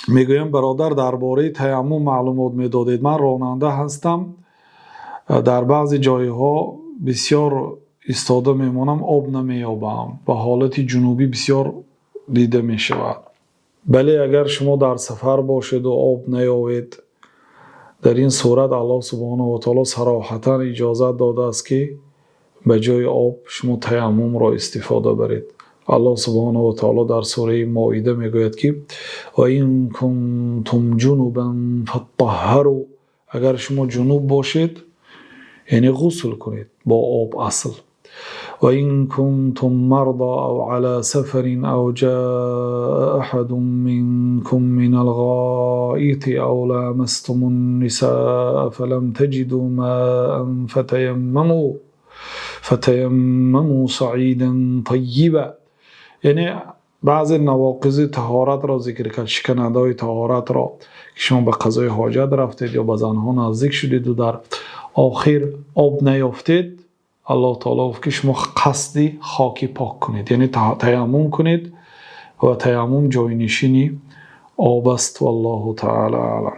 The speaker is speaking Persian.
میگویم برادر درباره تیمم معلومات میدادید. من راننده هستم، در بعضی جایها بسیار ایستاده میمانم، آب نمییابم و حالت جنوبی بسیار دیده می شود. بله اگر شما در سفر باشید و آب نیابید، در این صورت الله سبحانه و تعالی صراحتا اجازت داده است که به جای آب شما تیمم را استفاده برید. الله سبحانه و تعالی در سوره مائده میگوید که و این کنتم جنبا فطهروا، اگر شما جنوب باشید یعنی غسل کنید با آب اصل. و این کنتم مرضى او على سفر او جاء احد منكم من الغائط او لامستم النساء فلم تجدوا ماء فتيمموا صعيدا طيبا. یعنی بعضی نواقض طهارت را ذکر کرد، شکننده‌های طهارت را که شما به قضای حاجت رفتید یا به زنها نزدیک شدید و در آخر آب نیافتید، الله تعالی گفت که شما قصدی خاکی پاک کنید، یعنی تیمم کنید و تیمم جای نشینی آب است. والله تعالی اعلم.